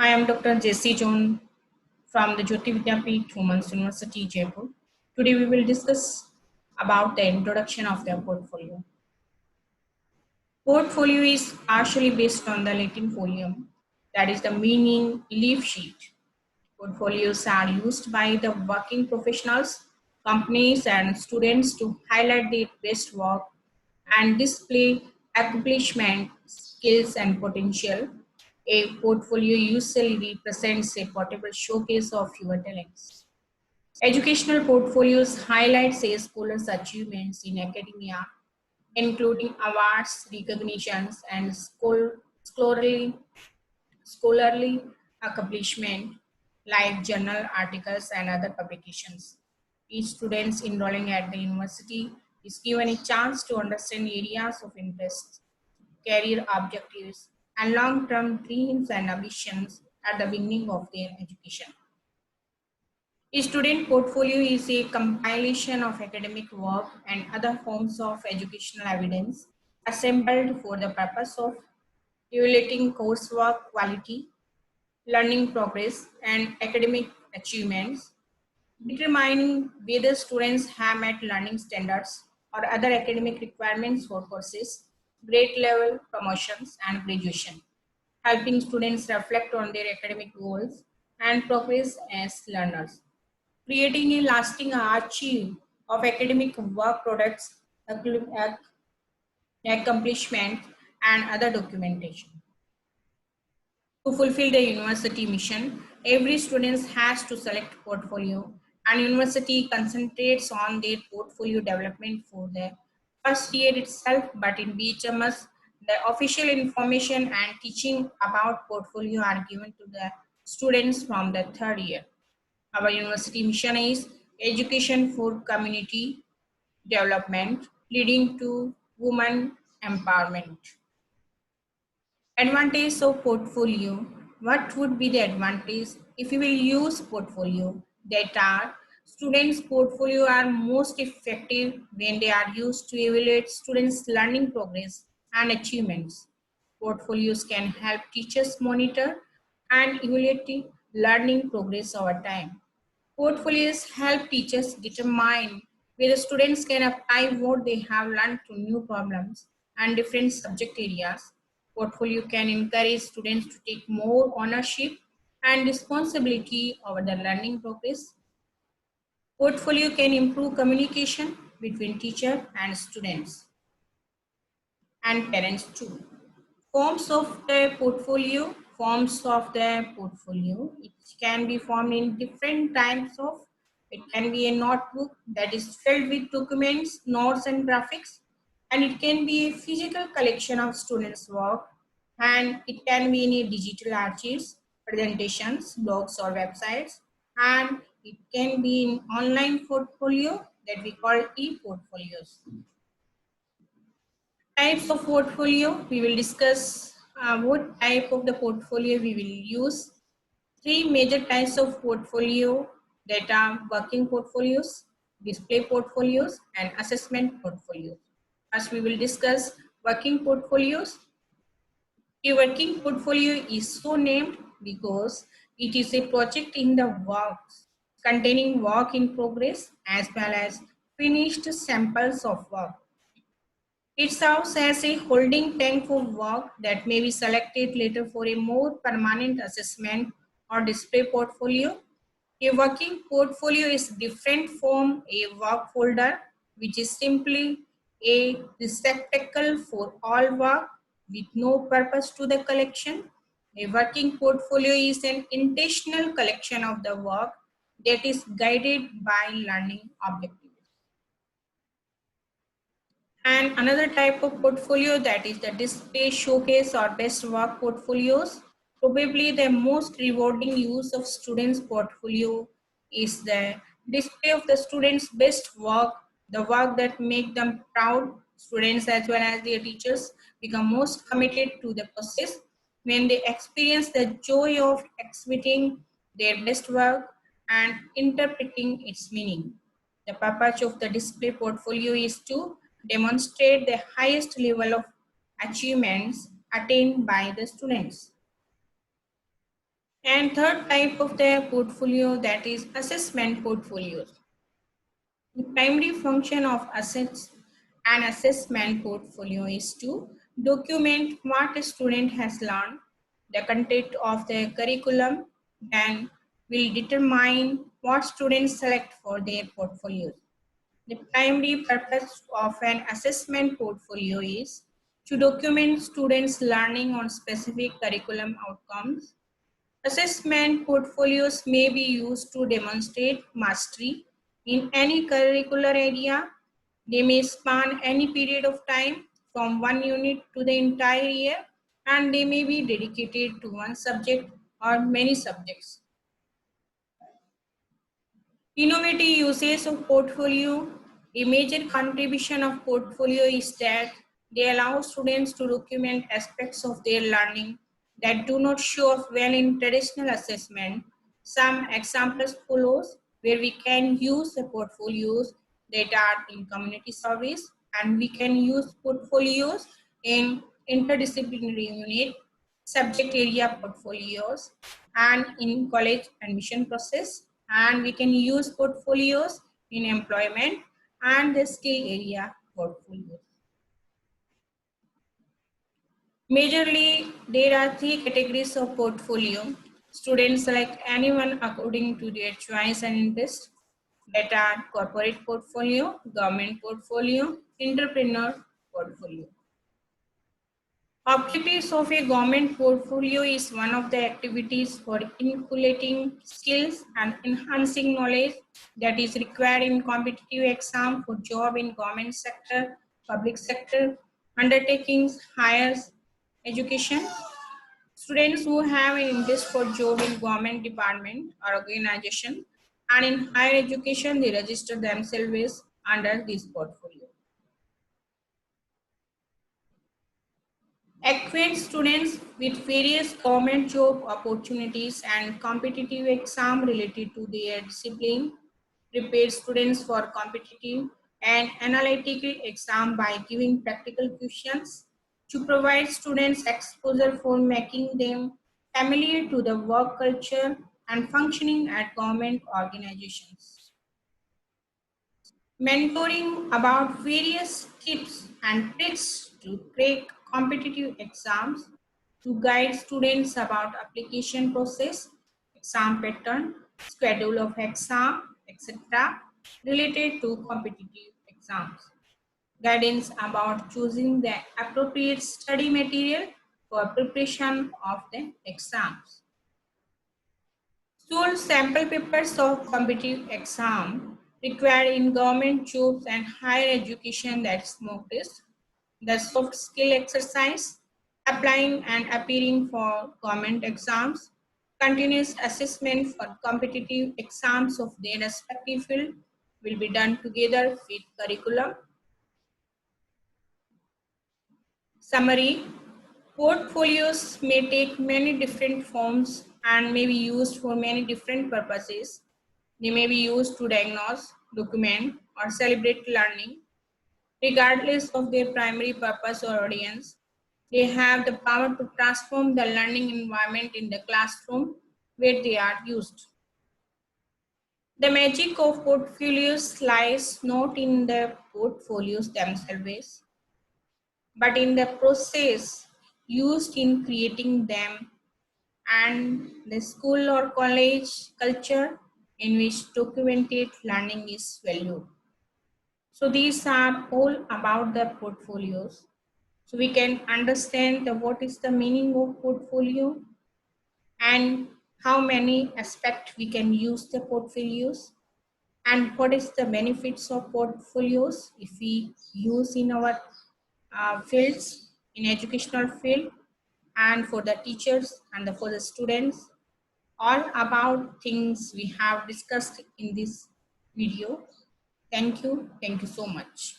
I am Dr. Jessie John from the Jyoti Vidyapeeth Women's University, Jaipur. Today we will discuss about the introduction of the portfolio. Portfolio is partially based on the Latin folium, that is the meaning leaf sheet. Portfolios are used by the working professionals, companies, and students to highlight their best work and display accomplishment, skills, and potential. A portfolio usually represents a portable showcase of your talents. Educational portfolios highlight a scholar's achievements in academia, including awards, recognitions, and scholarly accomplishment like journal articles and other publications. Each student enrolling at the university is given a chance to understand areas of interest, career objectives, and long-term dreams and ambitions at the beginning of their education. A student portfolio is a compilation of academic work and other forms of educational evidence assembled for the purpose of evaluating coursework quality, learning progress, and academic achievements, determining whether students have met learning standards or other academic requirements for courses, grade level promotions, and graduation, helping students reflect on their academic goals and progress as learners, creating a lasting archive of academic work products, accomplishments, and other documentation. To fulfill the university mission, every student has to select portfolio and university concentrates on their portfolio development for the first year itself, but in BHMS, the official information and teaching about portfolio are given to the students from the third year. Our university mission is education for community development, leading to women empowerment. Advantage of portfolio. What would be the advantage if you will use portfolio? That are students' portfolio are most effective when they are used to evaluate students' learning progress and achievements. Portfolios can help teachers monitor and evaluate learning progress over time. Portfolios help teachers determine whether students can apply what they have learned to new problems and different subject areas. Portfolio can encourage students to take more ownership and responsibility over their learning progress. Portfolio can improve communication between teacher and students and parents too. Forms of the portfolio, it can be formed in different types of, it can be a notebook that is filled with documents, notes and graphics, and it can be a physical collection of students' work, and it can be in a digital archives, presentations, blogs or websites, and it can be in online portfolio that we call e-portfolios. Types of portfolio, we will discuss what type of the portfolio we will use. Three major types of portfolio, that are working portfolios, display portfolios, and assessment portfolios. First, we will discuss working portfolios. A working portfolio is so named because it is a project in the works containing work in progress as well as finished samples of work. It serves as a holding tank for work that may be selected later for a more permanent assessment or display portfolio. A working portfolio is different from a work folder, which is simply a receptacle for all work with no purpose to the collection. A working portfolio is an intentional collection of the work that is guided by learning objectives. And another type of portfolio, that is the display, showcase or best work portfolios. Probably the most rewarding use of students' portfolio is the display of the students' best work, the work that make them proud. Students as well as their teachers become most committed to the process when they experience the joy of exhibiting their best work and interpreting its meaning. The purpose of the display portfolio is to demonstrate the highest level of achievements attained by the students. And third type of the portfolio, that is assessment portfolios. The primary function of assets and assessment portfolio is to document what a student has learned, the content of the curriculum, then will determine what students select for their portfolios. The primary purpose of an assessment portfolio is to document students' learning on specific curriculum outcomes. Assessment portfolios may be used to demonstrate mastery in any curricular area. They may span any period of time from one unit to the entire year, and they may be dedicated to one subject or many subjects. Innovative uses of portfolio. A major contribution of portfolio is that they allow students to document aspects of their learning that do not show up well in traditional assessment. Some examples follows where we can use the portfolios that are in community service, and we can use portfolios in interdisciplinary unit, subject area portfolios, and in college admission process, and we can use portfolios in employment and the skill area portfolios. Majorly, there are three categories of portfolio. Students select anyone according to their choice and interest, that are corporate portfolio, government portfolio, entrepreneur portfolio. Objectives of a government portfolio is one of the activities for inculcating skills and enhancing knowledge that is required in competitive exam for job in government sector, public sector, undertakings, higher education. Students who have an interest for job in government department or organization and in higher education, they register themselves under this portfolio. Acquaint students with various government job opportunities and competitive exam related to their discipline. Prepare students for competitive and analytical exam by giving practical questions to provide students exposure for making them familiar to the work culture and functioning at government organizations. Mentoring about various tips and tricks to crack competitive exams, to guide students about application process, exam pattern, schedule of exam, etc. related to competitive exams. Guidance about choosing the appropriate study material for preparation of the exams. Sold sample papers of competitive exam required in government jobs and higher education, that's mock test. The soft skill exercise, applying and appearing for government exams, continuous assessment for competitive exams of their respective field will be done together with curriculum. Summary: portfolios may take many different forms and may be used for many different purposes. They may be used to diagnose, document, or celebrate learning. Regardless of their primary purpose or audience, they have the power to transform the learning environment in the classroom where they are used. The magic of portfolios lies not in the portfolios themselves, but in the process used in creating them and the school or college culture in which documented learning is valued. So these are all about the portfolios. So we can understand what is the meaning of portfolio and how many aspects we can use the portfolios and what is the benefits of portfolios if we use in our fields, in educational field, and for the teachers and for the students. All about things we have discussed in this video. Thank you so much.